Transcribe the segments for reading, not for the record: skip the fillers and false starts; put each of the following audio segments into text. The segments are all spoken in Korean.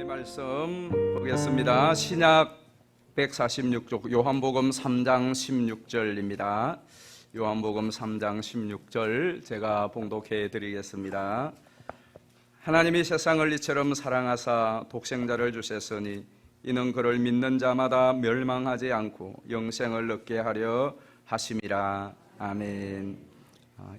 하나님의 말씀 보겠습니다. 신약 146쪽 요한복음 3장 16절입니다. 요한복음 3장 16절 제가 봉독해 드리겠습니다. 하나님이 세상을 이처럼 사랑하사 독생자를 주셨으니 이는 그를 믿는 자마다 멸망하지 않고 영생을 얻게 하려 하심이라. 아멘.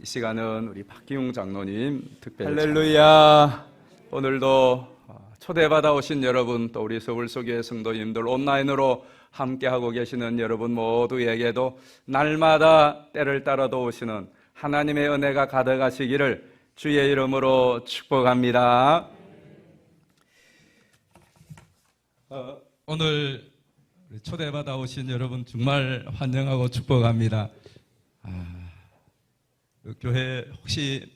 이 시간은 우리 박기웅 장로님 특별히 할렐루야. 오늘도 초대받아 오신 여러분, 또 우리 서울소교회 성도님들, 온라인으로 함께하고 계시는 여러분 모두에게도 날마다 때를 따라도 오시는 하나님의 은혜가 가득하시기를 주의 이름으로 축복합니다. 오늘 초대받아 오신 여러분 정말 환영하고 축복합니다. 교회 혹시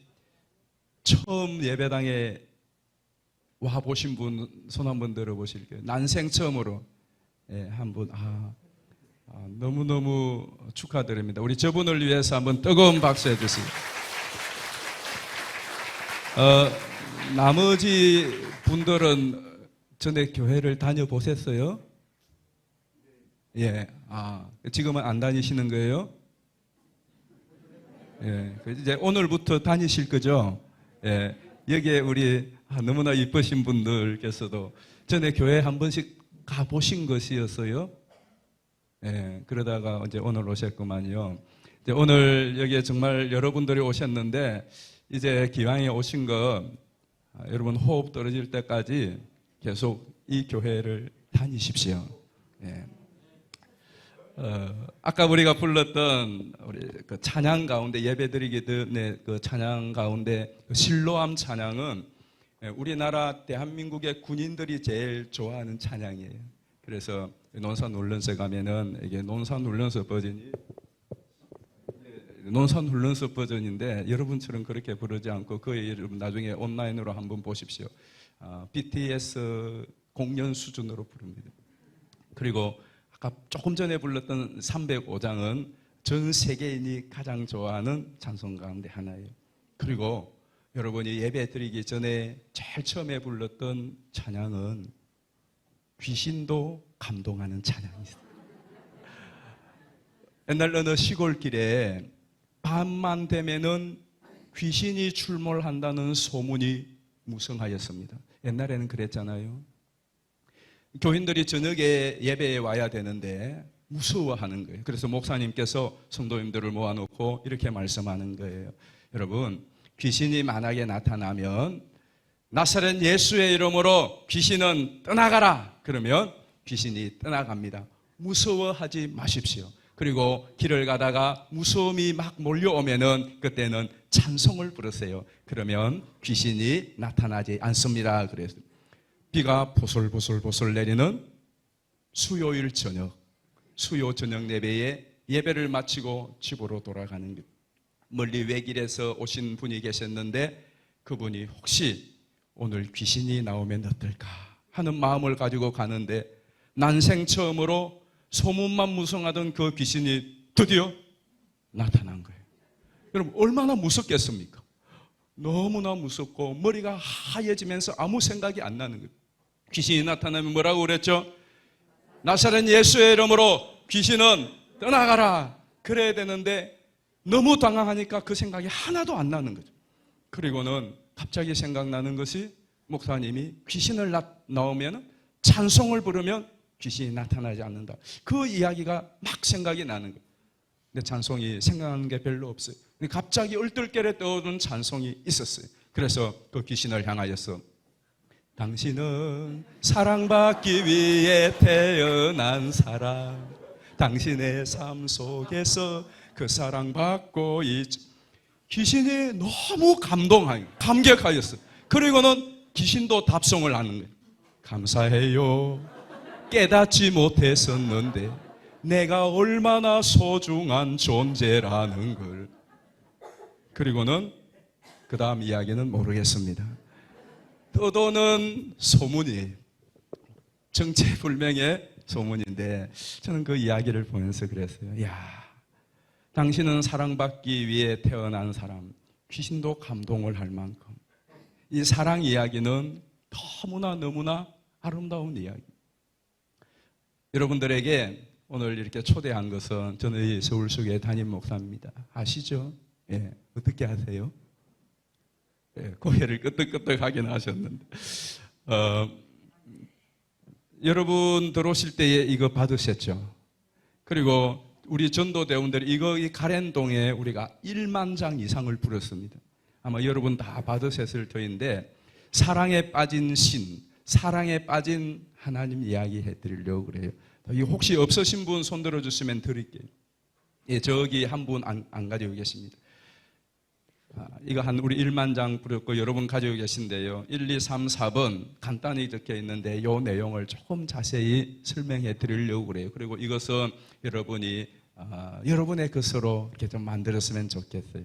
처음 예배당에 와 보신 분 손 한번 들어보실게요. 난생 처음으로 한 분. 너무너무 축하드립니다. 우리 저분을 위해서 한번 뜨거운 박수 해주세요. 나머지 분들은 전에 교회를 다녀보셨어요? 예. 지금은 안 다니시는 거예요? 예. 이제 오늘부터 다니실 거죠? 예. 여기에 우리 너무나 이쁘신 분들께서도 전에 교회 한 번씩 가보신 것이었어요. 예, 그러다가 이제 오늘 오셨구만요. 이제 오늘 여기에 정말 여러분들이 오셨는데, 이제 기왕에 오신 거, 여러분 호흡 떨어질 때까지 계속 이 교회를 다니십시오. 예. 아까 우리가 불렀던 우리 그 찬양 가운데, 예배드리기 전에 그 찬양 가운데 실로암 찬양은 우리나라 대한민국의 군인들이 제일 좋아하는 찬양이에요. 그래서 논산 훈련소 가면은 이게 논산 훈련소 버전이 논산 훈련소 버전인데, 여러분처럼 그렇게 부르지 않고 거의 여러분 나중에 온라인으로 한번 보십시오. BTS 공연 수준으로 부릅니다. 그리고 아까 조금 전에 불렀던 305장은 전 세계인이 가장 좋아하는 찬송 가운데 하나예요. 그리고 여러분이 예배 드리기 전에 제일 처음에 불렀던 찬양은 귀신도 감동하는 찬양이 있어요. 옛날 어느 시골길에 밤만 되면은 귀신이 출몰한다는 소문이 무성하였습니다. 옛날에는 그랬잖아요. 교인들이 저녁에 예배에 와야 되는데 무서워하는 거예요. 그래서 목사님께서 성도님들을 모아놓고 이렇게 말씀하는 거예요. 여러분, 귀신이 만약에 나타나면 나사렛 예수의 이름으로 귀신은 떠나가라. 그러면 귀신이 떠나갑니다. 무서워하지 마십시오. 그리고 길을 가다가 무서움이 막 몰려오면은 그때는 찬송을 부르세요. 그러면 귀신이 나타나지 않습니다. 그래서 비가 보솔보솔 내리는 수요일 저녁, 수요 저녁 예배에 예배를 마치고 집으로 돌아가는 것. 멀리 외길에서 오신 분이 계셨는데 그분이 혹시 오늘 귀신이 나오면 어떨까 하는 마음을 가지고 가는데, 난생 처음으로 소문만 무성하던 그 귀신이 드디어 나타난 거예요. 여러분, 얼마나 무섭겠습니까? 너무나 무섭고 머리가 하얘지면서 아무 생각이 안 나는 거예요. 귀신이 나타나면 뭐라고 그랬죠? 나사렛 예수의 이름으로 귀신은 떠나가라. 그래야 되는데 너무 당황하니까 그 생각이 하나도 안 나는 거죠. 그리고는 갑자기 생각나는 것이, 목사님이 귀신을 나오면 찬송을 부르면 귀신이 나타나지 않는다. 그 이야기가 막 생각이 나는 거예요. 근데 찬송이 생각나는 게 별로 없어요. 근데 갑자기 얼떨결에 떠오르는 찬송이 있었어요. 그래서 그 귀신을 향하여서 당신은 사랑받기 위해 태어난 사람, 당신의 삶 속에서 그 사랑받고 있죠. 귀신이 너무 감격하였어요. 그리고는 귀신도 답송을 하는 거예요. 감사해요. 깨닫지 못했었는데 내가 얼마나 소중한 존재라는 걸. 그리고는 그 다음 이야기는 모르겠습니다. 떠도는 소문이에요. 정체불명의 소문인데, 저는 그 이야기를 보면서 그랬어요. 당신은 사랑받기 위해 태어난 사람, 귀신도 감동을 할 만큼 이 사랑 이야기는 너무나 아름다운 이야기. 여러분들에게 오늘 이렇게 초대한 것은 저는 서울수교회 담임 목사입니다. 아시죠? 예, 어떻게 아세요? 예, 고개를 끄덕끄덕하긴 하셨는데 여러분 들어오실 때에 이거 받으셨죠? 그리고 우리 전도대원들이 이 가랜동에 우리가 1만 장 이상을 풀었습니다. 아마 여러분 다 받으셨을 터인데 사랑에 빠진 신, 사랑에 빠진 하나님 이야기 해드리려고 그래요. 혹시 없으신 분 손 들어주시면 드릴게요. 예, 저기 한 분 안 가지고 계십니다. 이거 한 우리 1만 장 뿌렸고 여러분 가지고 계신데요. 1, 2, 3, 4번 간단히 적혀 있는데 이 내용을 조금 자세히 설명해 드리려고 그래요. 그리고 이것은 여러분이 여러분의 것으로 이렇게 좀 만들었으면 좋겠어요.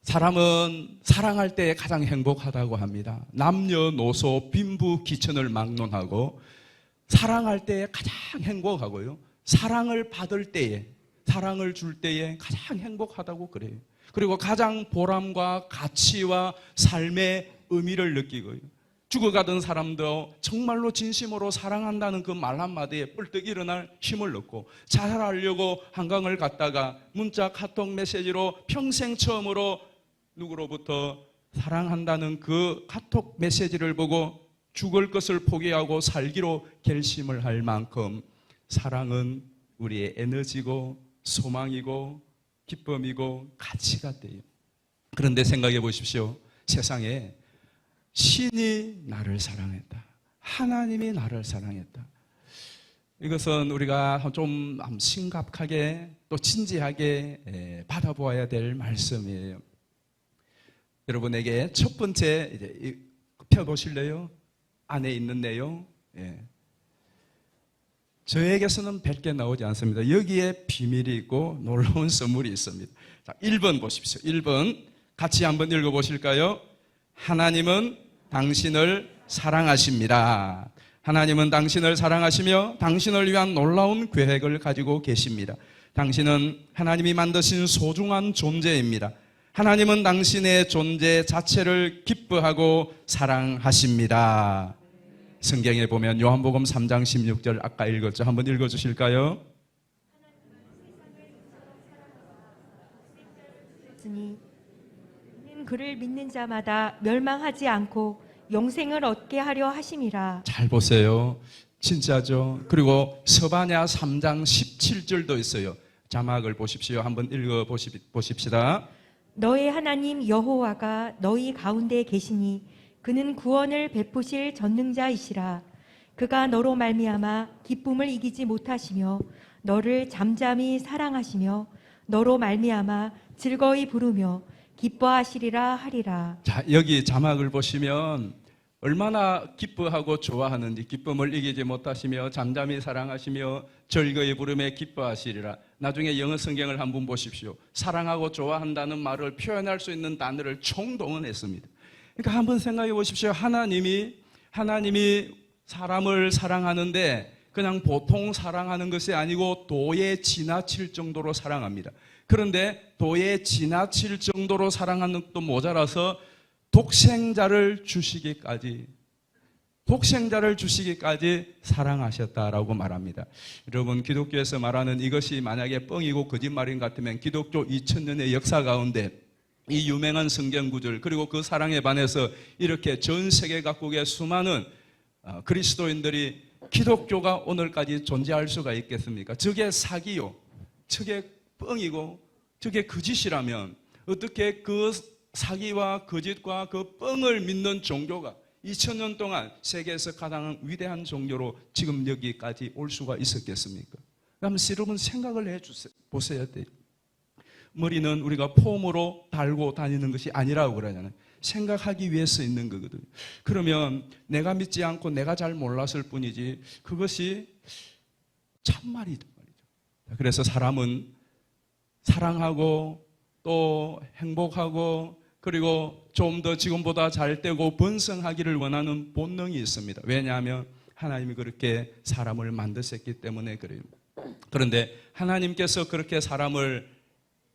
사람은 사랑할 때 가장 행복하다고 합니다. 남녀노소 빈부귀천을 막론하고 사랑할 때 가장 행복하고요. 사랑을 받을 때에, 사랑을 줄 때에 가장 행복하다고 그래요. 그리고 가장 보람과 가치와 삶의 의미를 느끼고요. 죽어가던 사람도 정말로 진심으로 사랑한다는 그 말 한마디에 뿔떡 일어날 힘을 얻고 자살하려고 한강을 갔다가 문자 카톡 메시지로 평생 처음으로 누구로부터 사랑한다는 그 카톡 메시지를 보고 죽을 것을 포기하고 살기로 결심을 할 만큼 사랑은 우리의 에너지고 소망이고 기쁨이고 가치가 돼요. 그런데 생각해 보십시오. 세상에 신이 나를 사랑했다. 하나님이 나를 사랑했다. 이것은 우리가 좀 심각하게 또 진지하게 받아보아야 될 말씀이에요. 여러분에게 첫 번째 이제 펴보실래요? 안에 있는 내용. 저에게서는 100개 나오지 않습니다. 여기에 비밀이 있고 놀라운 선물이 있습니다. 자, 1번 보십시오. 1번 같이 한번 읽어보실까요? 하나님은 당신을 사랑하십니다. 하나님은 당신을 사랑하시며 당신을 위한 놀라운 계획을 가지고 계십니다. 당신은 하나님이 만드신 소중한 존재입니다. 하나님은 당신의 존재 자체를 기뻐하고 사랑하십니다. 성경에 보면 요한복음 3장 16절 아까 읽었죠? 한번 읽어주실까요? 그를 믿는 자마다 멸망하지 않고 영생을 얻게 하려 하심이라. 잘 보세요. 진짜죠? 그리고 서바냐 3장 17절도 있어요. 자막을 보십시오. 한번 읽어보십시다. 너의 하나님 여호와가 너희 가운데 계시니 그는 구원을 베푸실 전능자이시라. 그가 너로 말미암아 기쁨을 이기지 못하시며 너를 잠잠히 사랑하시며 너로 말미암아 즐거이 부르며 기뻐하시리라 하리라. 자, 여기 자막을 보시면 얼마나 기뻐하고 좋아하는지, 기쁨을 이기지 못하시며 잠잠히 사랑하시며 즐거이 부르며 기뻐하시리라. 나중에 영어 성경을 한번 보십시오. 사랑하고 좋아한다는 말을 표현할 수 있는 단어를 총동원했습니다. 그러니까 한번 생각해 보십시오. 하나님이 사람을 사랑하는데 그냥 보통 사랑하는 것이 아니고 도에 지나칠 정도로 사랑합니다. 그런데 도에 지나칠 정도로 사랑하는 것도 모자라서 독생자를 주시기까지 사랑하셨다라고 말합니다. 여러분, 기독교에서 말하는 이것이 만약에 뻥이고 거짓말인 것 같으면 기독교 2000년의 역사 가운데 이 유명한 성경 구절 그리고 그 사랑에 반해서 이렇게 전 세계 각국의 수많은 그리스도인들이 기독교가 오늘까지 존재할 수가 있겠습니까? 저게 사기요, 저게 뻥이고 저게 거짓이라면 어떻게 그 사기와 거짓과 그 뻥을 믿는 종교가 2000년 동안 세계에서 가장 위대한 종교로 지금 여기까지 올 수가 있었겠습니까? 그러면 여러분 생각을 보셔야 돼요. 머리는 우리가 폼으로 달고 다니는 것이 아니라고 그러잖아요. 생각하기 위해서 있는 거거든요. 그러면 내가 믿지 않고 내가 잘 몰랐을 뿐이지 그것이 참말이다 말이죠. 그래서 사람은 사랑하고 또 행복하고 그리고 좀 더 지금보다 잘 되고 번성하기를 원하는 본능이 있습니다. 왜냐하면 하나님이 그렇게 사람을 만드셨기 때문에 그래요. 그런데 하나님께서 그렇게 사람을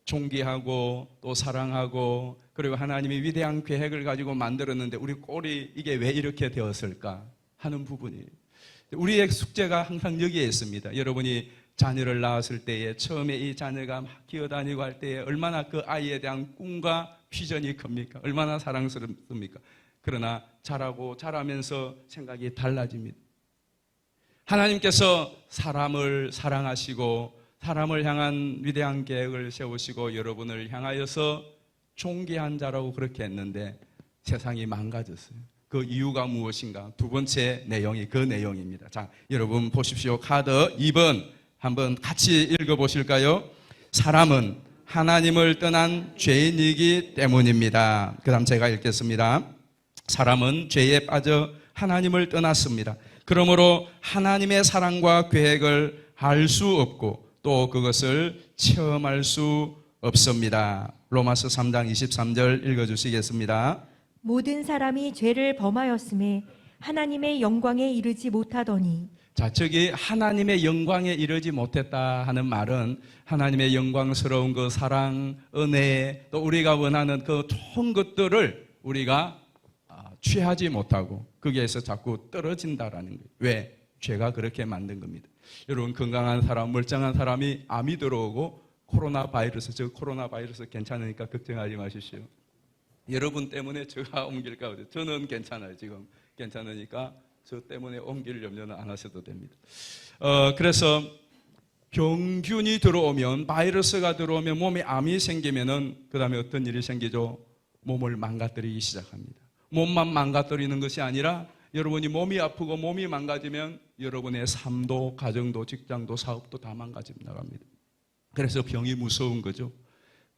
존귀하고 또 사랑하고 그리고 하나님이 위대한 계획을 가지고 만들었는데 우리 꼴이 이게 왜 이렇게 되었을까? 하는 부분이 우리의 숙제가 항상 여기에 있습니다. 여러분이 자녀를 낳았을 때에 처음에 이 자녀가 막 기어다니고 할 때에 얼마나 그 아이에 대한 꿈과 비전이 큽니까? 얼마나 사랑스럽습니까? 그러나 자라면서 생각이 달라집니다. 하나님께서 사람을 사랑하시고 사람을 향한 위대한 계획을 세우시고 여러분을 향하여서 존귀한 자라고 그렇게 했는데 세상이 망가졌어요. 그 이유가 무엇인가? 두 번째 내용이 그 내용입니다. 자, 여러분 보십시오. 카드 2번 한번 같이 읽어보실까요? 사람은 하나님을 떠난 죄인이기 때문입니다. 그 다음 제가 읽겠습니다. 사람은 죄에 빠져 하나님을 떠났습니다. 그러므로 하나님의 사랑과 계획을 알 수 없고 또 그것을 체험할 수 없습니다. 로마서 3장 23절 읽어주시겠습니다. 모든 사람이 죄를 범하였음에 하나님의 영광에 이르지 못하더니. 자, 저기 하나님의 영광에 이르지 못했다 하는 말은 하나님의 영광스러운 그 사랑, 은혜, 또 우리가 원하는 그 좋은 것들을 우리가 취하지 못하고 거기에서 자꾸 떨어진다라는 거예요. 왜? 죄가 그렇게 만든 겁니다. 여러분 건강한 사람, 멀쩡한 사람이 암이 들어오고 코로나 바이러스 괜찮으니까 걱정하지 마십시오. 여러분 때문에 제가 옮길까 보죠. 저는 괜찮아요. 지금 괜찮으니까 저 때문에 옮길 염려는 안 하셔도 됩니다. 그래서 병균이 들어오면 바이러스가 들어오면 몸에 암이 생기면은 그 다음에 어떤 일이 생기죠? 몸을 망가뜨리기 시작합니다. 몸만 망가뜨리는 것이 아니라 여러분이 몸이 아프고 몸이 망가지면 여러분의 삶도 가정도 직장도 사업도 다 망가져 나갑니다. 그래서 병이 무서운 거죠.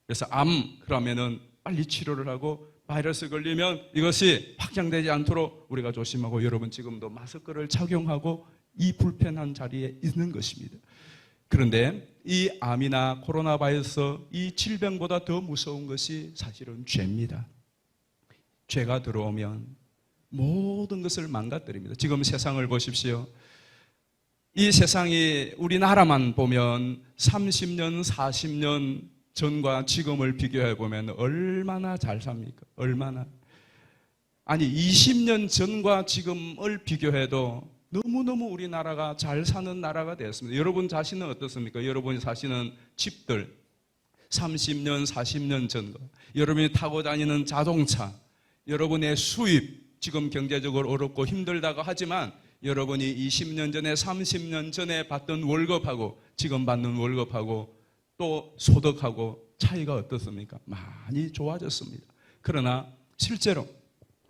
그래서 암 그러면은 빨리 치료를 하고 바이러스 걸리면 이것이 확장되지 않도록 우리가 조심하고 여러분 지금도 마스크를 착용하고 이 불편한 자리에 있는 것입니다. 그런데 이 암이나 코로나 바이러스 이 질병보다 더 무서운 것이 사실은 죄입니다. 죄가 들어오면 모든 것을 망가뜨립니다. 지금 세상을 보십시오. 이 세상이 우리나라만 보면 30년, 40년 전과 지금을 비교해 보면 얼마나 잘 삽니까? 얼마나? 아니 20년 전과 지금을 비교해도 너무너무 우리나라가 잘 사는 나라가 되었습니다. 여러분 자신은 어떻습니까? 여러분이 사시는 집들 30년, 40년 전과 여러분이 타고 다니는 자동차 여러분의 수입 지금 경제적으로 어렵고 힘들다고 하지만 여러분이 20년 전에 30년 전에 받던 월급하고 지금 받는 월급하고 또 소득하고 차이가 어떻습니까? 많이 좋아졌습니다. 그러나 실제로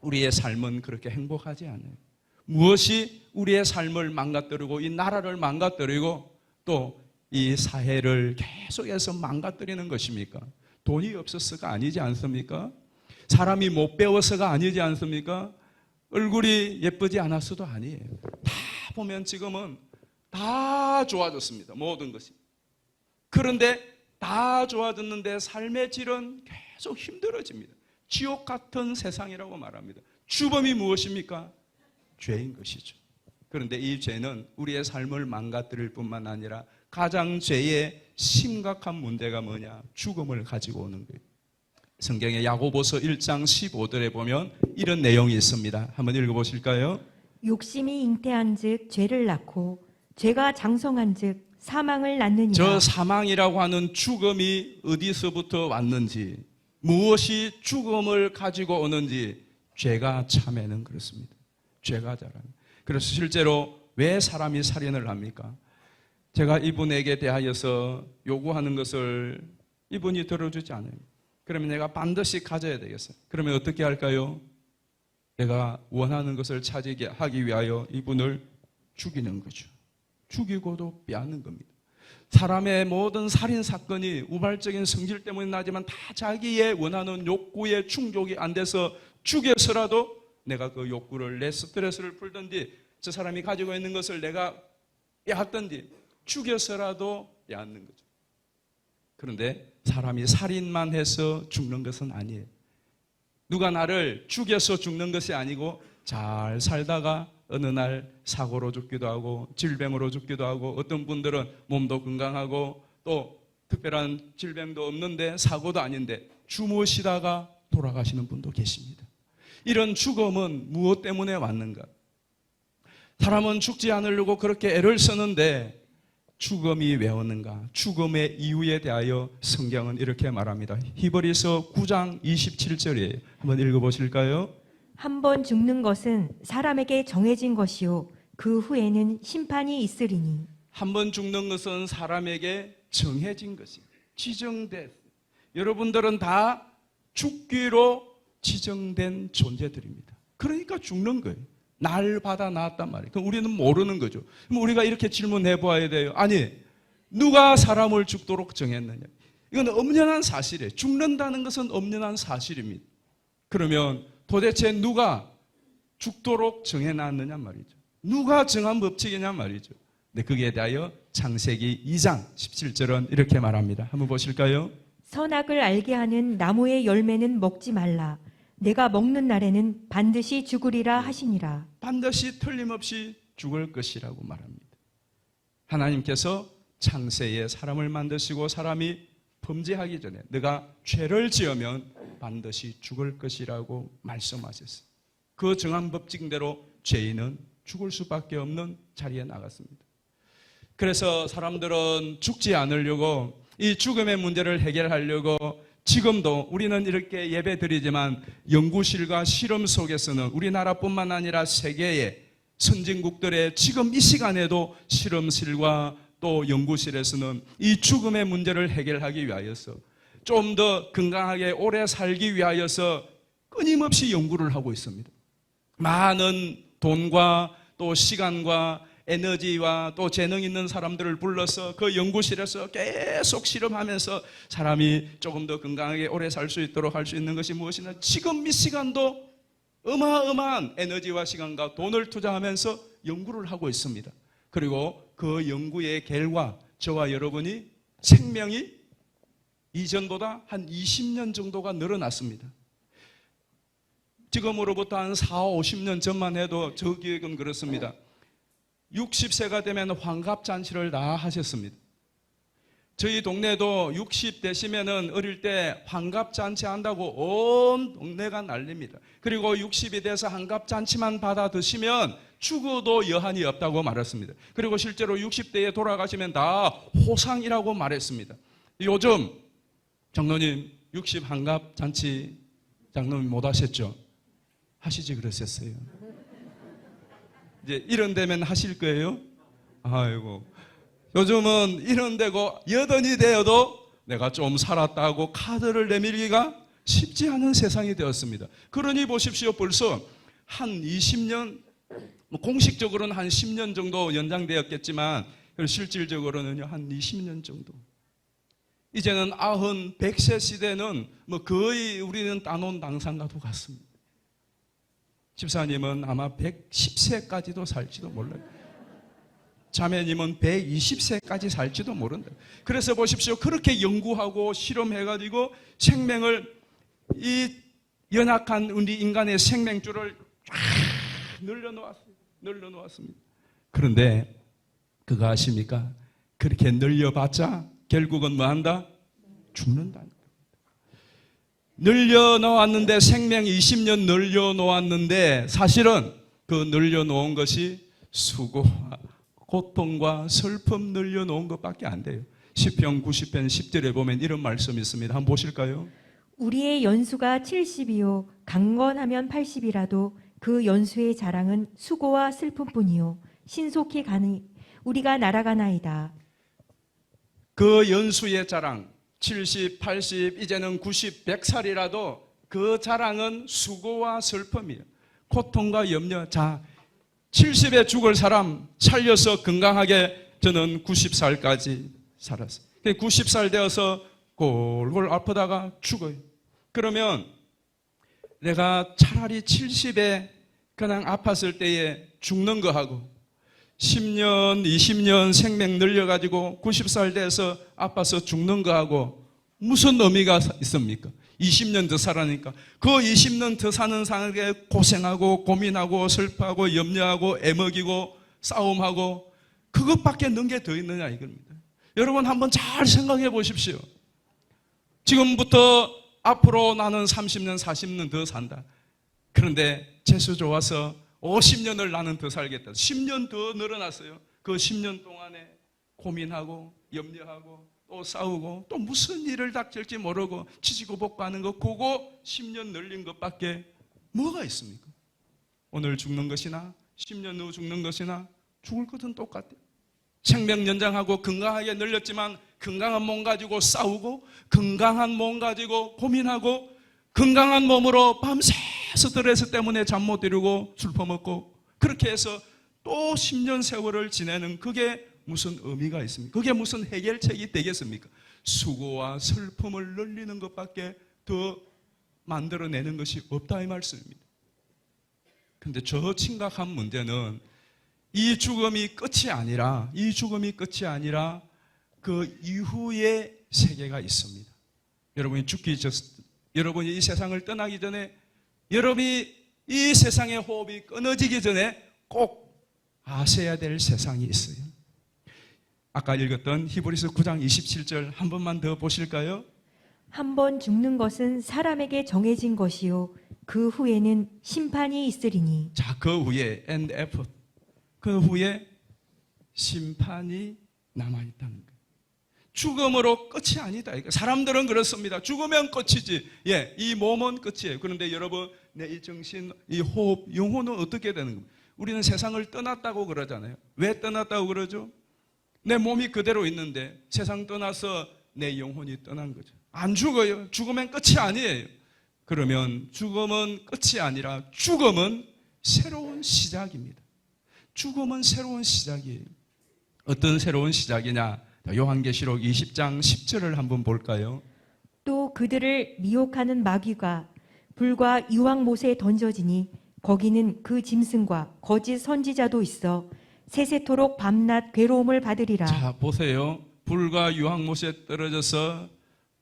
우리의 삶은 그렇게 행복하지 않아요. 무엇이 우리의 삶을 망가뜨리고 이 나라를 망가뜨리고 또 이 사회를 계속해서 망가뜨리는 것입니까? 돈이 없어서가 아니지 않습니까? 사람이 못 배워서가 아니지 않습니까? 얼굴이 예쁘지 않았어도 아니에요. 다 보면 지금은 다 좋아졌습니다. 모든 것이. 그런데 다 좋아졌는데 삶의 질은 계속 힘들어집니다. 지옥 같은 세상이라고 말합니다. 주범이 무엇입니까? 죄인 것이죠. 그런데 이 죄는 우리의 삶을 망가뜨릴 뿐만 아니라 가장 죄의 심각한 문제가 뭐냐? 죽음을 가지고 오는 거예요. 성경의 야고보서 1장 15절에 보면 이런 내용이 있습니다. 한번 읽어보실까요? 욕심이 잉태한즉 죄를 낳고 죄가 장성한즉 사망을 낳느니라. 저 사망이라고 하는 죽음이 어디서부터 왔는지 무엇이 죽음을 가지고 오는지 죄가 참에는 그렇습니다. 죄가 자라는. 그래서 실제로 왜 사람이 살인을 합니까? 제가 이분에게 대하여서 요구하는 것을 이분이 들어주지 않아요. 그러면 내가 반드시 가져야 되겠어요. 그러면 어떻게 할까요? 내가 원하는 것을 찾게 하기 위하여 이분을 죽이는 거죠. 죽이고도 빼앗는 겁니다. 사람의 모든 살인 사건이 우발적인 성질 때문에 나지만 다 자기의 원하는 욕구에 충족이 안 돼서 죽여서라도 내가 그 욕구를 내 스트레스를 풀든지 저 사람이 가지고 있는 것을 내가 빼앗든지 죽여서라도 빼앗는 거죠. 그런데 사람이 살인만 해서 죽는 것은 아니에요. 누가 나를 죽여서 죽는 것이 아니고 잘 살다가 어느 날 사고로 죽기도 하고 질병으로 죽기도 하고 어떤 분들은 몸도 건강하고 또 특별한 질병도 없는데 사고도 아닌데 주무시다가 돌아가시는 분도 계십니다. 이런 죽음은 무엇 때문에 왔는가? 사람은 죽지 않으려고 그렇게 애를 쓰는데 죽음이 왜 오는가? 죽음의 이유에 대하여 성경은 이렇게 말합니다. 히브리서 9장 27절이에요. 한번 읽어보실까요? 한 번 죽는 것은 사람에게 정해진 것이요 그 후에는 심판이 있으리니. 한 번 죽는 것은 사람에게 정해진 것이 지정된, 여러분들은 다 죽기로 지정된 존재들입니다. 그러니까 죽는 거예요. 날 받아 낳았단 말이에요. 그럼 우리는 모르는 거죠. 그럼 우리가 이렇게 질문해 보아야 돼요. 아니, 누가 사람을 죽도록 정했느냐? 이건 엄연한 사실이에요. 죽는다는 것은 엄연한 사실입니다. 그러면 도대체 누가 죽도록 정해놨느냐 말이죠. 누가 정한 법칙이냐 말이죠. 근데 거기에 대하여 창세기 2장 17절은 이렇게 말합니다. 한번 보실까요? 선악을 알게 하는 나무의 열매는 먹지 말라. 내가 먹는 날에는 반드시 죽으리라 하시니라. 반드시 틀림없이 죽을 것이라고 말합니다. 하나님께서 창세에 사람을 만드시고 사람이 범죄하기 전에 네가 죄를 지으면 반드시 죽을 것이라고 말씀하셨어요. 그 정한 법칙대로 죄인은 죽을 수밖에 없는 자리에 나갔습니다. 그래서 사람들은 죽지 않으려고 이 죽음의 문제를 해결하려고 지금도 우리는 이렇게 예배드리지만 연구실과 실험 속에서는 우리나라뿐만 아니라 세계의 선진국들의 지금 이 시간에도 실험실과 또 연구실에서는 이 죽음의 문제를 해결하기 위하여서 좀 더 건강하게 오래 살기 위하여서 끊임없이 연구를 하고 있습니다. 많은 돈과 또 시간과 에너지와 또 재능 있는 사람들을 불러서 그 연구실에서 계속 실험하면서 사람이 조금 더 건강하게 오래 살 수 있도록 할 수 있는 것이 무엇이냐? 지금 이 시간도 어마어마한 에너지와 시간과 돈을 투자하면서 연구를 하고 있습니다. 그리고 그 연구의 결과 저와 여러분이 생명이 이전보다 한 20년 정도가 늘어났습니다. 지금으로부터 한 4, 50년 전만 해도 저 기억은 그렇습니다. 60세가 되면 환갑잔치를 다 하셨습니다. 저희 동네도 60 되시면은 어릴 때 환갑잔치 한다고 온 동네가 난립니다. 그리고 60이 돼서 환갑잔치만 받아 드시면 죽어도 여한이 없다고 말했습니다. 그리고 실제로 60대에 돌아가시면 다 호상이라고 말했습니다. 요즘 장로님 60 환갑잔치 장로님 못 하셨죠? 하시지 그러셨어요. 이제 이런 데면 하실 거예요? 아이고. 요즘은 이런 데고 여든이 되어도 내가 좀 살았다고 카드를 내밀기가 쉽지 않은 세상이 되었습니다. 그러니 보십시오. 벌써 한 20년, 공식적으로는 한 10년 정도 연장되었겠지만 실질적으로는 한 20년 정도. 이제는 90, 100세 시대는 거의 우리는 따놓은 당상과도 같습니다. 집사님은 아마 110세까지도 살지도 몰라요. 자매님은 120세까지 살지도 모른다. 그래서 보십시오. 그렇게 연구하고 실험해가지고 생명을, 이 연약한 우리 인간의 생명줄을 쫙 늘려놓았습니다. 그런데 그거 아십니까? 그렇게 늘려봤자 결국은 뭐 한다? 죽는다. 늘려놓았는데 생명 20년 늘려놓았는데 사실은 그 늘려놓은 것이 수고와 고통과 슬픔 늘려놓은 것밖에 안 돼요. 시편 90편 10절에 보면 이런 말씀이 있습니다. 한번 보실까요? 우리의 연수가 70이요 강건하면 80이라도 그 연수의 자랑은 수고와 슬픔뿐이요 신속히 가니 우리가 날아가나이다. 그 연수의 자랑 70, 80, 이제는 90, 100살이라도 그 자랑은 수고와 슬픔이에요. 고통과 염려. 자, 70에 죽을 사람 살려서 건강하게 저는 90살까지 살았어요. 90살 되어서 골골 아프다가 죽어요. 그러면 내가 차라리 70에 그냥 아팠을 때에 죽는 거하고 10년, 20년 생명 늘려가지고 90살 돼서 아파서 죽는 거하고 무슨 의미가 있습니까? 20년 더 살아니까 그 20년 더 사는 사람에게 고생하고 고민하고 슬퍼하고 염려하고 애먹이고 싸움하고 그것밖에 넣은 게 더 있느냐 이겁니다. 여러분 한번 잘 생각해 보십시오. 지금부터 앞으로 나는 30년, 40년 더 산다. 그런데 재수 좋아서 50년을 나는 더 살겠다. 10년 더 늘어났어요. 그 10년 동안에 고민하고 염려하고 또 싸우고 또 무슨 일을 닥칠지 모르고 지지고 볶아하는 거 그거 10년 늘린 것밖에 뭐가 있습니까? 오늘 죽는 것이나 10년 후 죽는 것이나 죽을 것은 똑같아요. 생명 연장하고 건강하게 늘렸지만 건강한 몸 가지고 싸우고 건강한 몸 가지고 고민하고 건강한 몸으로 밤새 스트레스 때문에 잠 못 이루고 술 퍼먹고 그렇게 해서 또 10년 세월을 지내는 그게 무슨 의미가 있습니까? 그게 무슨 해결책이 되겠습니까? 수고와 슬픔을 늘리는 것밖에 더 만들어내는 것이 없다 이 말씀입니다. 그런데 저 심각한 문제는 이 죽음이 끝이 아니라 그 이후의 세계가 있습니다. 여러분이 이 세상을 떠나기 전에 여러분이 이 세상의 호흡이 끊어지기 전에 꼭 아셔야 될 세상이 있어요. 아까 읽었던 히브리서 9장 27절 한 번만 더 보실까요? 한 번 죽는 것은 사람에게 정해진 것이요 그 후에는 심판이 있으리니. 자, 그 후에 and after 그 후에 심판이 남아있다는 거예요. 죽음으로 끝이 아니다. 사람들은 그렇습니다. 죽으면 끝이지. 예, 이 몸은 끝이에요. 그런데 여러분, 내 이 정신, 이 호흡, 영혼은 어떻게 되는 겁니까? 우리는 세상을 떠났다고 그러잖아요. 왜 떠났다고 그러죠? 내 몸이 그대로 있는데 세상 떠나서 내 영혼이 떠난 거죠. 안 죽어요. 죽으면 끝이 아니에요. 그러면 죽음은 끝이 아니라 죽음은 새로운 시작입니다. 죽음은 새로운 시작이에요. 어떤 새로운 시작이냐? 요한계시록 20장 10절을 한번 볼까요? 또 그들을 미혹하는 마귀가 불과 유황못에 던져지니 거기는 그 짐승과 거짓 선지자도 있어 세세토록 밤낮 괴로움을 받으리라. 자, 보세요. 불과 유황못에 떨어져서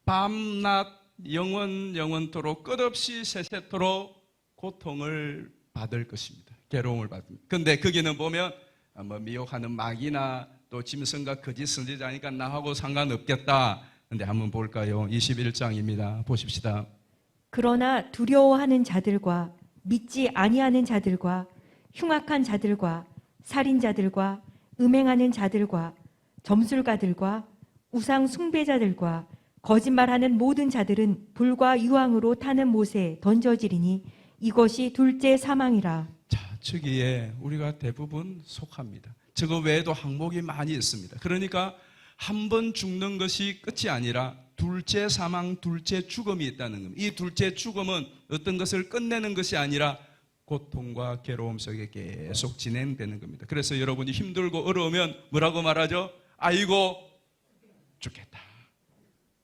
밤낮 영원토록 끝없이 세세토록 고통을 받을 것입니다. 괴로움을 받습니다. 그런데 거기는 보면 미혹하는 마귀나 또 짐승과 거짓 선지자니까 나하고 상관없겠다. 그런데 한번 볼까요? 21장입니다. 보십시다. 그러나 두려워하는 자들과 믿지 아니하는 자들과 흉악한 자들과 살인자들과 음행하는 자들과 점술가들과 우상 숭배자들과 거짓말하는 모든 자들은 불과 유황으로 타는 못에 던져지리니 이것이 둘째 사망이라. 자, 저기에 우리가 대부분 속합니다. 저거 외에도 항목이 많이 있습니다. 그러니까 한 번 죽는 것이 끝이 아니라 둘째 사망, 둘째 죽음이 있다는 겁니다. 이 둘째 죽음은 어떤 것을 끝내는 것이 아니라 고통과 괴로움 속에 계속 진행되는 겁니다. 그래서 여러분이 힘들고 어려우면 뭐라고 말하죠? 아이고 죽겠다.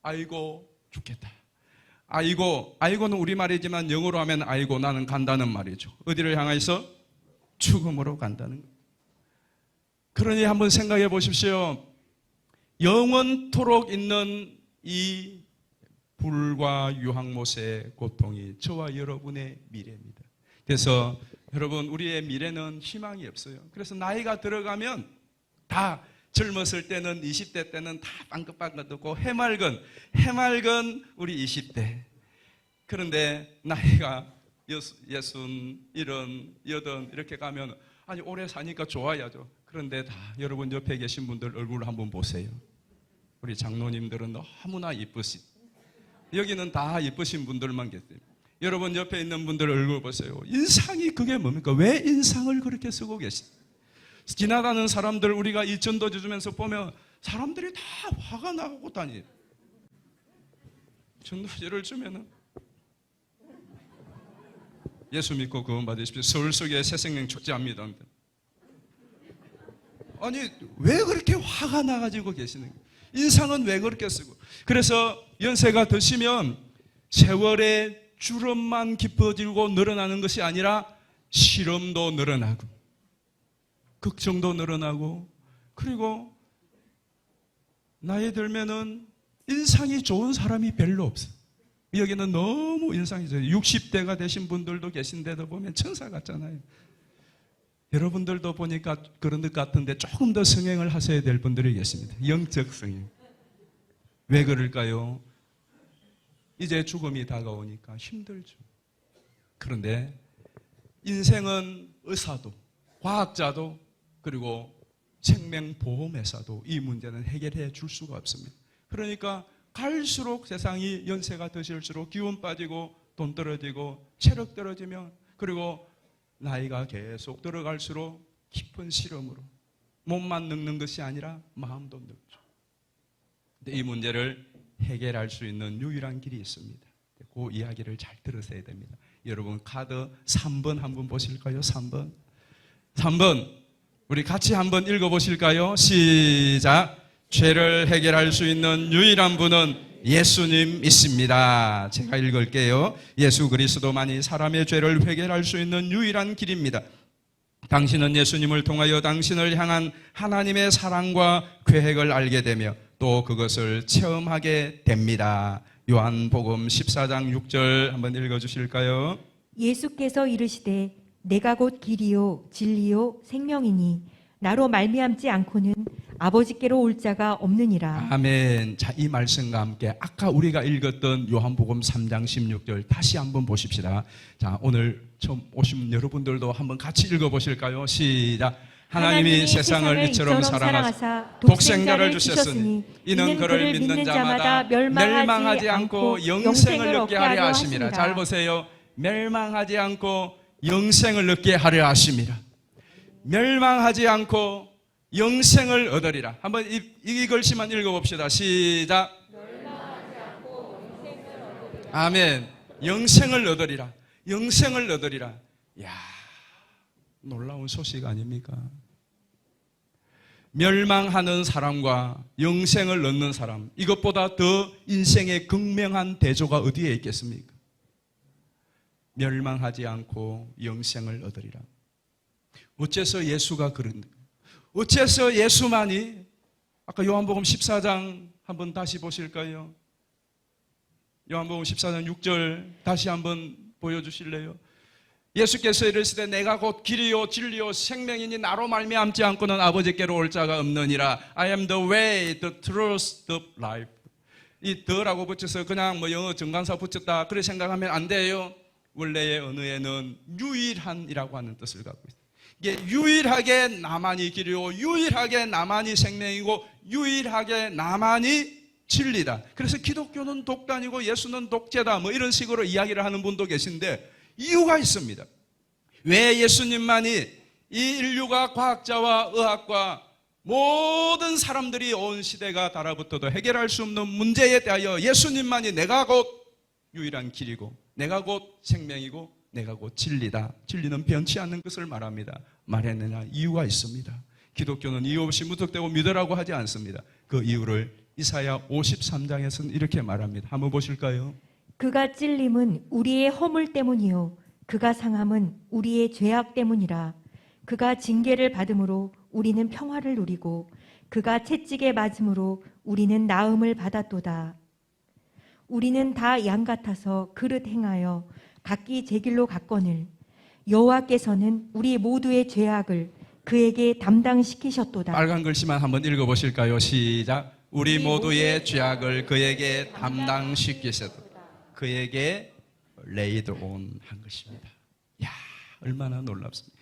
아이고 죽겠다. 아이고는 우리말이지만 영어로 하면 아이고 나는 간다는 말이죠. 어디를 향해서? 죽음으로 간다는 거예요. 그러니 한번 생각해 보십시오. 영원토록 있는 이 불과 유황못의 고통이 저와 여러분의 미래입니다. 그래서 여러분, 우리의 미래는 희망이 없어요. 그래서 나이가 들어가면 다 젊었을 때는 20대 때는 다 빵긋빵긋하고 해맑은 우리 20대. 그런데 나이가 60, 70, 80 이렇게 가면 아니 오래 사니까 좋아야죠. 그런데 다 여러분 옆에 계신 분들 얼굴을 한번 보세요. 우리 장로님들은 너무나 이쁘신, 여기는 다 이쁘신 분들만 계세요. 여러분 옆에 있는 분들 얼굴 보세요. 인상이 그게 뭡니까? 왜 인상을 그렇게 쓰고 계시? 지나가는 사람들 우리가 이 전도지 주면서 보면 사람들이 다 화가 나고 다니요. 전도지를 주면은 예수 믿고 구원 받으십시오. 서울 속에 새 생명 축제합니다. 아니 왜 그렇게 화가 나가지고 계시는 거예요? 인상은 왜 그렇게 쓰고? 그래서 연세가 드시면 세월의 주름만 깊어지고 늘어나는 것이 아니라 시름도 늘어나고 걱정도 늘어나고 그리고 나이 들면은 인상이 좋은 사람이 별로 없어. 여기는 너무 인상이 좋아요. 60대가 되신 분들도 계신데도 보면 천사 같잖아요. 여러분들도 보니까 그런 것 같은데 조금 더 성행을 하셔야 될 분들이 계십니다. 영적 성행. 왜 그럴까요? 이제 죽음이 다가오니까 힘들죠. 그런데 인생은 의사도, 과학자도, 그리고 생명보험회사도 이 문제는 해결해 줄 수가 없습니다. 그러니까 갈수록 세상이 연세가 드실수록 기운 빠지고 돈 떨어지고 체력 떨어지면, 그리고 나이가 계속 들어갈수록 깊은 시름으로 몸만 늙는 것이 아니라 마음도 늙죠. 근데 이 문제를 해결할 수 있는 유일한 길이 있습니다. 그 이야기를 잘 들으셔야 됩니다. 여러분 카드 3번 한번 보실까요? 3번 우리 같이 한번 읽어보실까요? 시작. 죄를 해결할 수 있는 유일한 분은 예수님이십니다. 제가 읽을게요. 예수 그리스도만이 사람의 죄를 해결할 수 있는 유일한 길입니다. 당신은 예수님을 통하여 당신을 향한 하나님의 사랑과 계획을 알게 되며 또 그것을 체험하게 됩니다. 요한복음 14장 6절 한번 읽어주실까요? 예수께서 이르시되 내가 곧 길이요 진리요 생명이니 나로 말미암지 않고는 아버지께로 올 자가 없느니라. 아멘. 자, 이 말씀과 함께 아까 우리가 읽었던 요한복음 3장 16절 다시 한번 보십시다. 자, 오늘 처음 오신 여러분들도 한번 같이 읽어보실까요? 시작. 하나님이 세상을 이처럼 사랑하사 독생자를 주셨으니 이는 그를 믿는 자마다 멸망하지 않고 영생을 얻게 하려 하심이라. 잘 보세요. 멸망하지 않고 영생을 얻게 하려 하심이라. 멸망하지 않고 영생을 얻으리라. 한번 이 글씨만 읽어봅시다. 시작. 아멘. 영생을 얻으리라. 영생을 얻으리라. 이야, 놀라운 소식 아닙니까? 멸망하는 사람과 영생을 얻는 사람, 이것보다 더 인생의 극명한 대조가 어디에 있겠습니까? 멸망하지 않고 영생을 얻으리라. 어째서 예수가 그런데, 어째서 예수만이, 아까 요한복음 14장 한번 다시 보실까요? 요한복음 14장 6절 다시 한번 보여주실래요? 예수께서 이르시되 내가 곧 길이요 진리요 생명이니 나로 말미암지 않고는 아버지께로 올 자가 없느니라. I am the way, the truth, the life. 이 the라고 붙여서 그냥 뭐 영어 정관사 붙였다 그렇게 생각하면 안 돼요. 원래의 언어에는 유일한이라고 하는 뜻을 갖고 있어요. 이게 유일하게 나만이 길이고 유일하게 나만이 생명이고 유일하게 나만이 진리다. 그래서 기독교는 독단이고 예수는 독재다 뭐 이런 식으로 이야기를 하는 분도 계신데 이유가 있습니다. 왜 예수님만이 이 인류가 과학자와 의학과 모든 사람들이 온 시대가 달아붙어도 해결할 수 없는 문제에 대하여 예수님만이 내가 곧 유일한 길이고 내가 곧 생명이고 내가 곧 진리다. 진리는 변치 않는 것을 말합니다. 말했느냐? 이유가 있습니다. 기독교는 이유 없이 무턱대고 믿으라고 하지 않습니다. 그 이유를 이사야 53장에서는 이렇게 말합니다. 한번 보실까요? 그가 찔림은 우리의 허물 때문이요 그가 상함은 우리의 죄악 때문이라. 그가 징계를 받음으로 우리는 평화를 누리고 그가 채찍에 맞음으로 우리는 나음을 받았도다. 우리는 다 양 같아서 그릇 행하여 각기 제 길로 갔거늘 여호와께서는 우리 모두의 죄악을 그에게 담당시키셨도다. 빨간 글씨만 한번 읽어보실까요? 시작. 우리 모두의 죄악을 그에게 담당시키셨도다. 그에게 laid on 한 것입니다. 야, 얼마나 놀랍습니다.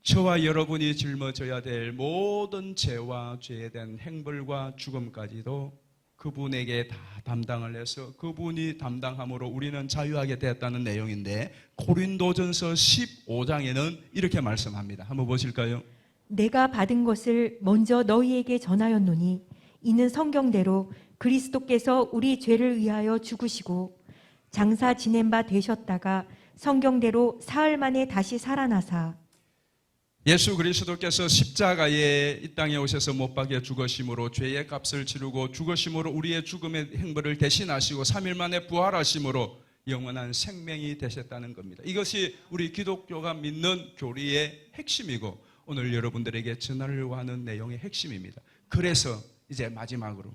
저와 여러분이 짊어져야 될 모든 죄와 죄에 대한 행벌과 죽음까지도 그분에게 다 담당을 해서 그분이 담당함으로 우리는 자유하게 되었다는 내용인데 고린도전서 15장에는 이렇게 말씀합니다. 한번 보실까요? 내가 받은 것을 먼저 너희에게 전하였노니 이는 성경대로 그리스도께서 우리 죄를 위하여 죽으시고 장사 지낸 바 되셨다가 성경대로 사흘 만에 다시 살아나사. 예수 그리스도께서 십자가에 이 땅에 오셔서 못 박여 죽으심으로 죄의 값을 치르고 죽으심으로 우리의 죽음의 행벌을 대신하시고 3일 만에 부활하심으로 영원한 생명이 되셨다는 겁니다. 이것이 우리 기독교가 믿는 교리의 핵심이고 오늘 여러분들에게 전하려고 하는 내용의 핵심입니다. 그래서 이제 마지막으로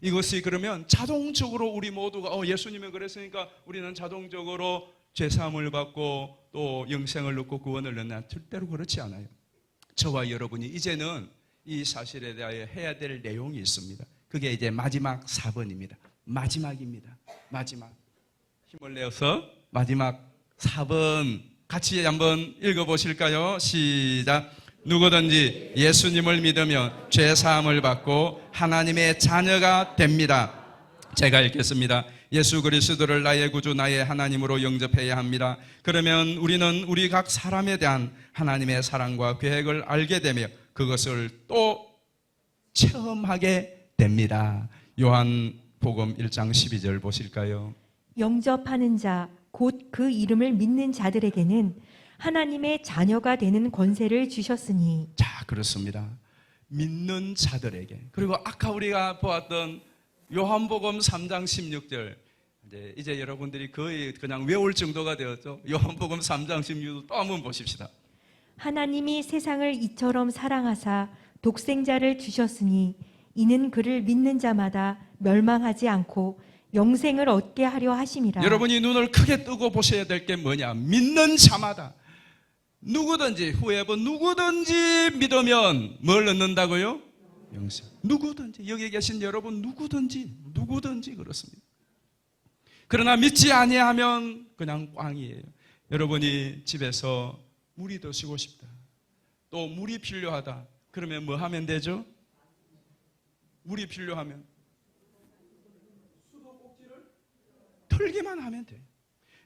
이것이 그러면 자동적으로 우리 모두가 예수님이 그랬으니까 우리는 자동적으로 죄사함을 받고 또 영생을 얻고 구원을 얻나? 절대로 그렇지 않아요. 저와 여러분이 이제는 이 사실에 대하여 해야 될 내용이 있습니다. 그게 이제 마지막 4번입니다. 마지막입니다. 마지막. 힘을 내어서 마지막 4번 같이 한번 읽어보실까요? 시작. 누구든지 예수님을 믿으면 죄 사함을 받고 하나님의 자녀가 됩니다. 제가 읽겠습니다. 예수 그리스도를 나의 구주 나의 하나님으로 영접해야 합니다. 그러면 우리는 우리 각 사람에 대한 하나님의 사랑과 계획을 알게 되며 그것을 또 체험하게 됩니다. 요한복음 1장 12절 보실까요? 영접하는 자, 곧 그 이름을 믿는 자들에게는 하나님의 자녀가 되는 권세를 주셨으니. 자, 그렇습니다. 믿는 자들에게. 그리고 아까 우리가 보았던 요한복음 3장 16절. 이제 여러분들이 거의 그냥 외울 정도가 되었죠. 요한복음 3장 16절 또 한번 보십시다. 하나님이 세상을 이처럼 사랑하사 독생자를 주셨으니 이는 그를 믿는 자마다 멸망하지 않고 영생을 얻게 하려 하심이라. 여러분이 눈을 크게 뜨고 보셔야 될 게 뭐냐? 믿는 자마다 누구든지 후에버 누구든지 믿으면 뭘 얻는다고요? 영생. 누구든지 여기 계신 여러분 누구든지 그렇습니다. 그러나 믿지 아니하면 그냥 꽝이에요. 여러분이 집에서 물이 드시고 싶다. 또 물이 필요하다. 그러면 뭐 하면 되죠? 물이 필요하면 수도꼭지를 털기만 하면 돼.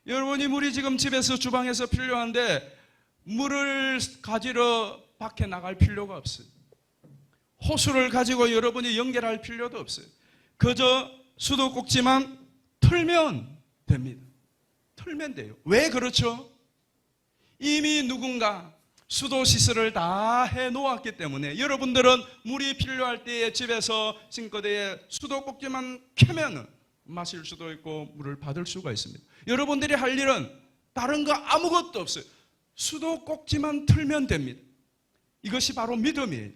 여러분이 물이 지금 집에서 주방에서 필요한데 물을 가지러 밖에 나갈 필요가 없어요. 호수를 가지고 여러분이 연결할 필요도 없어요. 그저 수도꼭지만 털면 됩니다. 털면 돼요. 왜 그렇죠? 이미 누군가 수도 시설을 다 해놓았기 때문에 여러분들은 물이 필요할 때에 집에서 싱크대에 수도꼭지만 켜면 마실 수도 있고 물을 받을 수가 있습니다. 여러분들이 할 일은 다른 거 아무것도 없어요. 수도꼭지만 틀면 됩니다. 이것이 바로 믿음이에요.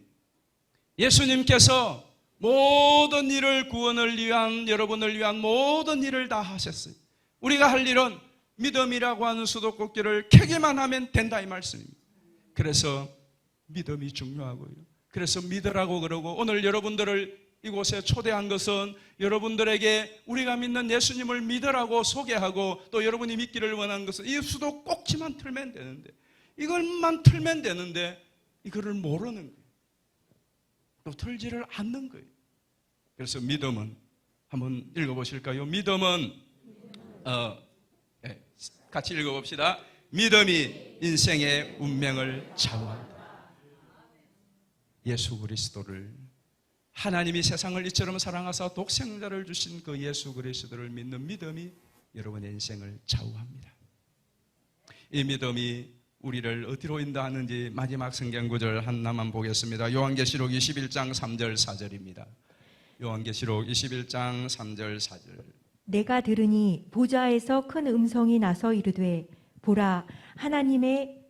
예수님께서 모든 일을 구원을 위한 여러분을 위한 모든 일을 다 하셨어요. 우리가 할 일은 믿음이라고 하는 수도꼭지를 켜기만 하면 된다 이 말씀입니다. 그래서 믿음이 중요하고요. 그래서 믿으라고 그러고 오늘 여러분들을 이곳에 초대한 것은 여러분들에게 우리가 믿는 예수님을 믿으라고 소개하고 또 여러분이 믿기를 원하는 것은 이 수도꼭지만 틀면 되는데 이것만 틀면 되는데 이거를 모르는 거예요. 또 틀지를 않는 거예요. 그래서 믿음은 한번 읽어보실까요? 믿음은 같이 읽어봅시다. 믿음이 인생의 운명을 좌우한다. 예수 그리스도를 하나님이 세상을 이처럼 사랑하사 독생자를 주신 그 예수 그리스도를 믿는 믿음이 여러분의 인생을 좌우합니다. 이 믿음이 우리를 어디로 인도하는지 마지막 성경 구절 하나만 보겠습니다. 요한계시록 21장 3절 4절입니다. 요한계시록 21장 3절 4절. 내가 들으니 보좌에서 큰 음성이 나서 이르되 보라 하나님의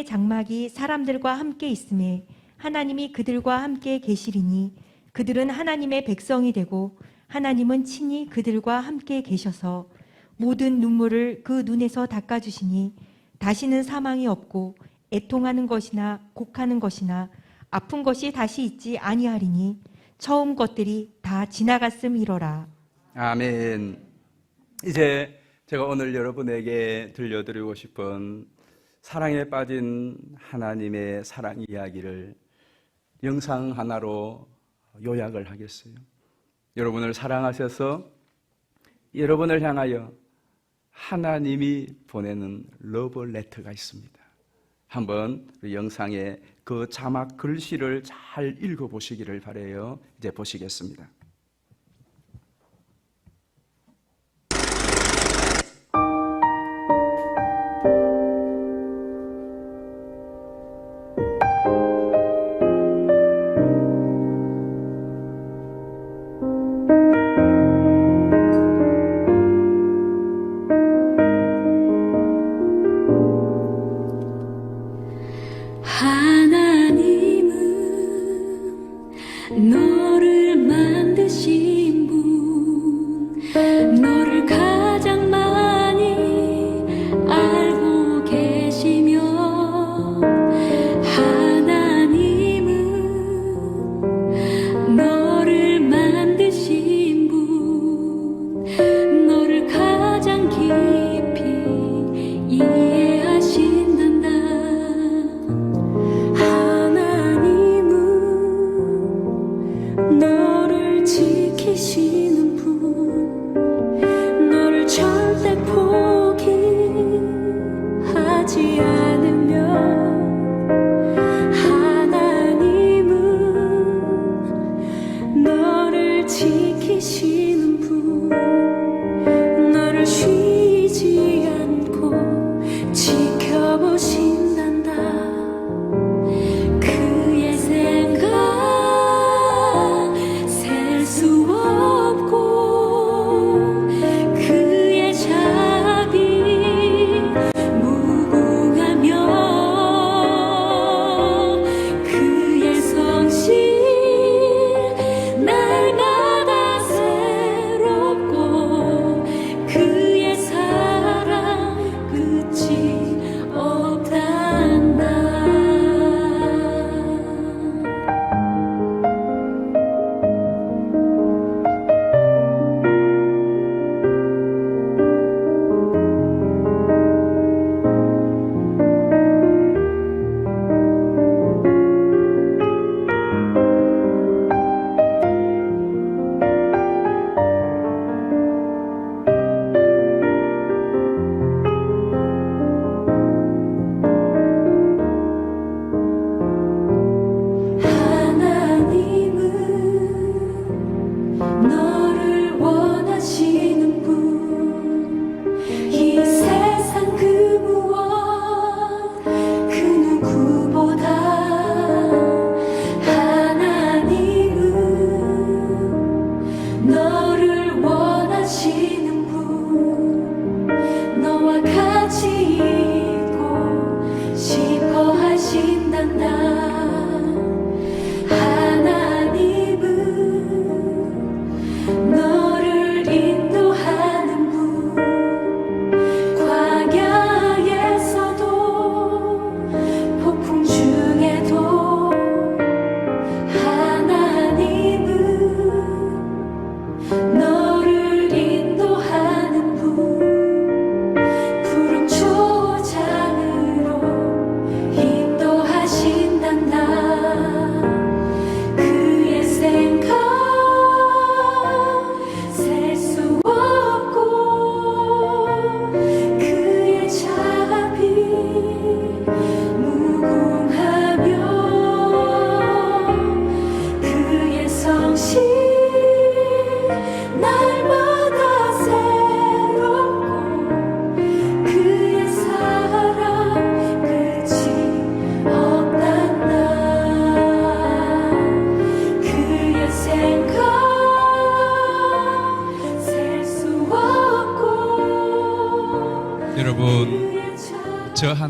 장막이 사람들과 함께 있음에 하나님이 그들과 함께 계시리니 그들은 하나님의 백성이 되고 하나님은 친히 그들과 함께 계셔서 모든 눈물을 그 눈에서 닦아주시니 다시는 사망이 없고 애통하는 것이나 곡하는 것이나 아픈 것이 다시 있지 아니하리니 처음 것들이 다 지나갔음이로라. 아멘. 이제 제가 오늘 여러분에게 들려드리고 싶은 사랑에 빠진 하나님의 사랑 이야기를 영상 하나로 요약을 하겠어요. 여러분을 사랑하셔서 여러분을 향하여 하나님이 보내는 러브레터가 있습니다. 한번 영상의 그 자막 글씨를 잘 읽어보시기를 바라요. 이제 보시겠습니다. 하나님은 너를 만드셨네.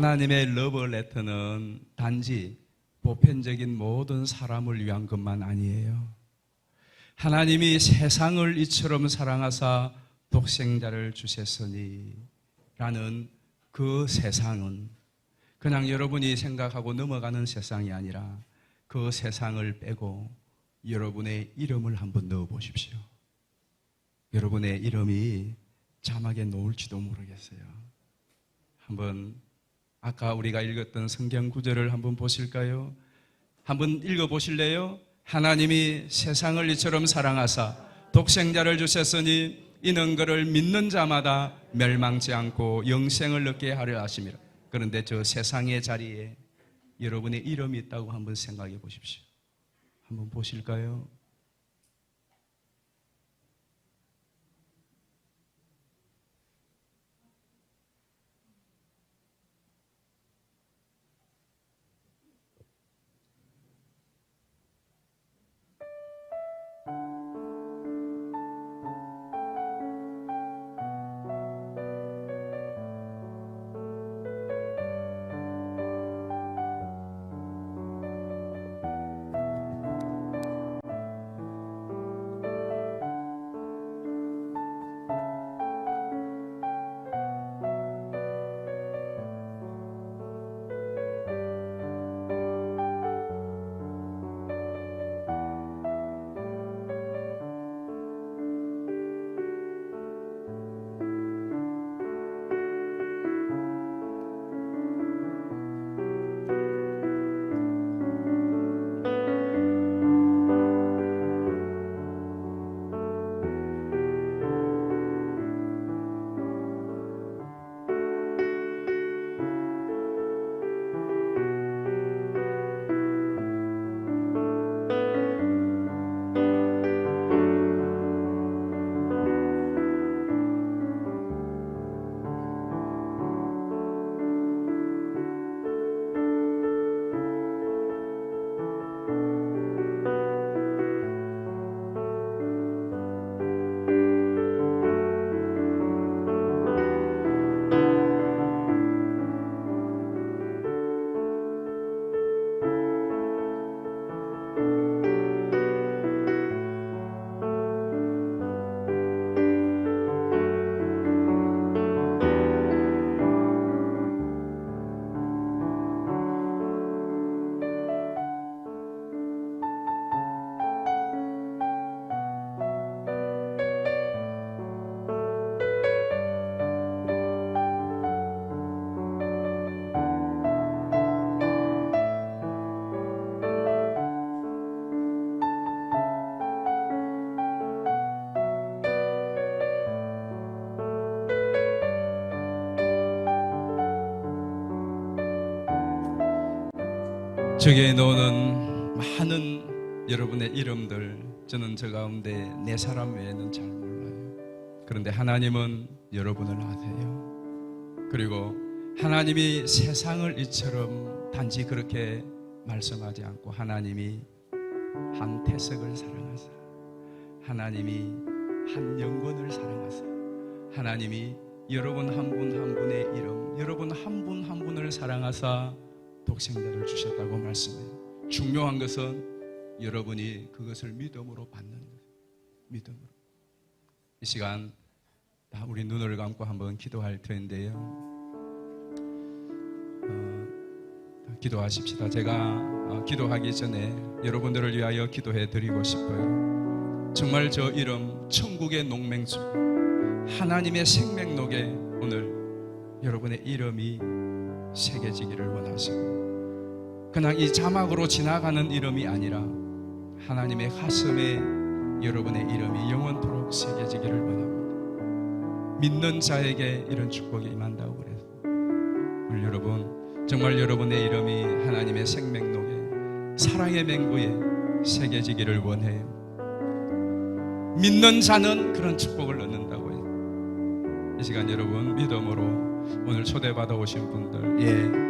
하나님의 러브레터는 단지 보편적인 모든 사람을 위한 것만 아니에요. 하나님이 세상을 이처럼 사랑하사 독생자를 주셨으니 라는 그 세상은 그냥 여러분이 생각하고 넘어가는 세상이 아니라 그 세상을 빼고 여러분의 이름을 한번 넣어 보십시오. 여러분의 이름이 자막에 놓을지도 모르겠어요. 한번 아까 우리가 읽었던 성경 구절을 한번 보실까요? 한번 읽어 보실래요? 하나님이 세상을 이처럼 사랑하사 독생자를 주셨으니 이는 그를 믿는 자마다 멸망치 않고 영생을 얻게 하려 하심이라. 그런데 저 세상의 자리에 여러분의 이름이 있다고 한번 생각해 보십시오. 한번 보실까요? 저기에 놓는 많은 여러분의 이름들, 저는 저 가운데 네 사람 외에는 잘 몰라요. 그런데 하나님은 여러분을 아세요. 그리고 하나님이 세상을 이처럼 단지 그렇게 말씀하지 않고 하나님이 한 태석을 사랑하사, 하나님이 한 영혼을 사랑하사, 하나님이 여러분 한 분 한 분의 이름, 여러분 한 분 한 분을 사랑하사 독생자를 주셨다고 말씀해요. 중요한 것은 여러분이 그것을 믿음으로 받는 거예요. 믿음으로. 이 시간 다 우리 눈을 감고 한번 기도할 텐데요. 기도하십시다. 제가 기도하기 전에 여러분들을 위하여 기도해 드리고 싶어요. 정말 저 이름 천국의 농맹수 하나님의 생명록에 오늘 여러분의 이름이 새겨지기를 원하시고, 그냥 이 자막으로 지나가는 이름이 아니라 하나님의 가슴에 여러분의 이름이 영원토록 새겨지기를 원합니다. 믿는 자에게 이런 축복이 임한다고 그래서 오늘 여러분 정말 여러분의 이름이 하나님의 생명록에 사랑의 맹구에 새겨지기를 원해요. 믿는 자는 그런 축복을 얻는다고 해요. 이 시간 여러분 믿음으로 오늘 초대받아 오신 분들,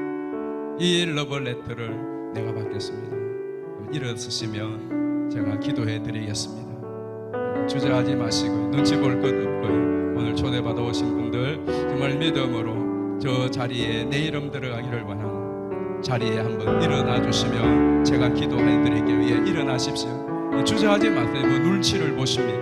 이 러브레터를 내가 받겠습니다. 일어서시면 제가 기도해 드리겠습니다. 주저하지 마시고 눈치 볼 것 없고요. 오늘 초대받아 오신 분들 정말 믿음으로 저 자리에 내 이름 들어가기를 원하는 자리에 한번 일어나 주시면 제가 기도해 드릴게요. 예, 일어나십시오. 예, 주저하지 마세요. 뭐 눈치를 보십니까?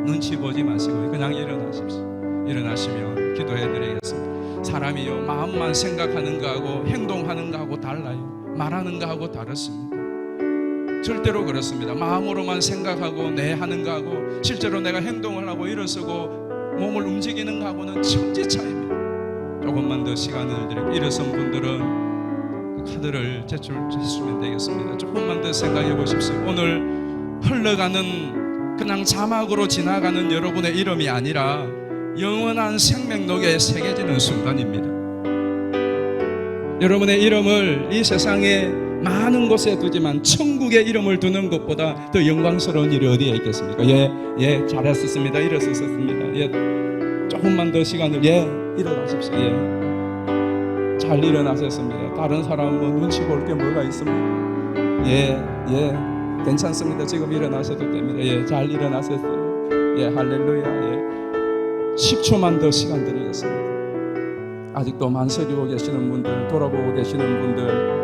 눈치 보지 마시고 그냥 일어나십시오. 일어나시면 기도해 드리겠습니다. 사람이요, 마음만 생각하는 거하고 행동하는 거하고 달라요. 말하는 거하고 다릅니다. 절대로 그렇습니다. 마음으로만 생각하고 내 하는 거하고 실제로 내가 행동을 하고 일어서고 몸을 움직이는 거하고는 천지 차이입니다. 조금만 더 시간을 드리고 일어선 분들은 그 카드를 제출해주시면 되겠습니다. 조금만 더 생각해 보십시오. 오늘 흘러가는 그냥 자막으로 지나가는 여러분의 이름이 아니라 영원한 생명록에 새겨지는 순간입니다. 여러분의 이름을 이 세상에 많은 곳에 두지만 천국에 이름을 두는 것보다 더 영광스러운 일이 어디에 있겠습니까? 예, 잘했었습니다. 일어섰습니다. 예, 조금만 더 시간을, 일어나십시오. 예, 잘 일어나셨습니다. 다른 사람 뭐 눈치 볼 게 뭐가 있습니까? 예, 괜찮습니다. 지금 일어나셔도 됩니다. 예, 잘 일어나셨어요. 예, 할렐루야. 예, 10초만 더 시간 드리겠습니다. 아직도 만석이고 계시는 분들, 돌아보고 계시는 분들,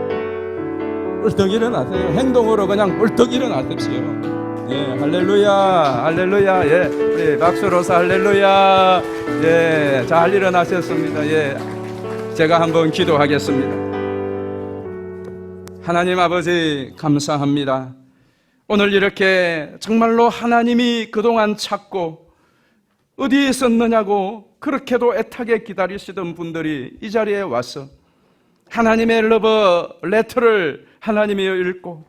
벌떡 일어나세요. 행동으로 그냥 벌떡 일어나십시오. 예, 할렐루야, 할렐루야. 예, 우리 박수로서 할렐루야. 예, 잘 일어나셨습니다. 예, 제가 한번 기도하겠습니다. 하나님 아버지, 감사합니다. 오늘 이렇게 정말로 하나님이 그동안 찾고 어디에 있었느냐고 그렇게도 애타게 기다리시던 분들이 이 자리에 와서 하나님의 러브 레터를 하나님이 읽고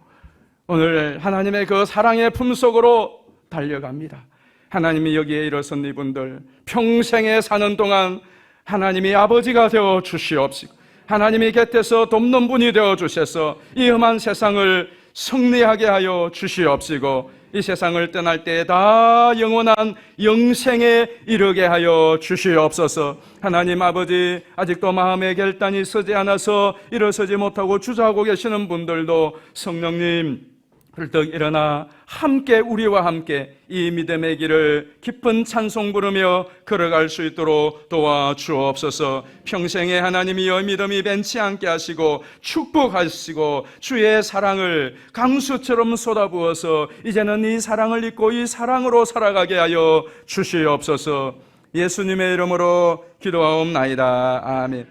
오늘 하나님의 그 사랑의 품속으로 달려갑니다. 하나님이 여기에 일어선 이분들 평생에 사는 동안 하나님이 아버지가 되어 주시옵시고 하나님이 곁에서 돕는 분이 되어 주셔서 이 험한 세상을 승리하게 하여 주시옵시고 이 세상을 떠날 때 다 영원한 영생에 이르게 하여 주시옵소서. 하나님 아버지, 아직도 마음의 결단이 서지 않아서 일어서지 못하고 주저하고 계시는 분들도 성령님 벌떡 일어나 함께 우리와 함께 이 믿음의 길을 깊은 찬송 부르며 걸어갈 수 있도록 도와주옵소서. 평생에 하나님이여 믿음이 벤치 않게 하시고 축복하시고 주의 사랑을 강수처럼 쏟아부어서 이제는 이 사랑을 잊고 이 사랑으로 살아가게 하여 주시옵소서. 예수님의 이름으로 기도하옵나이다. 아멘.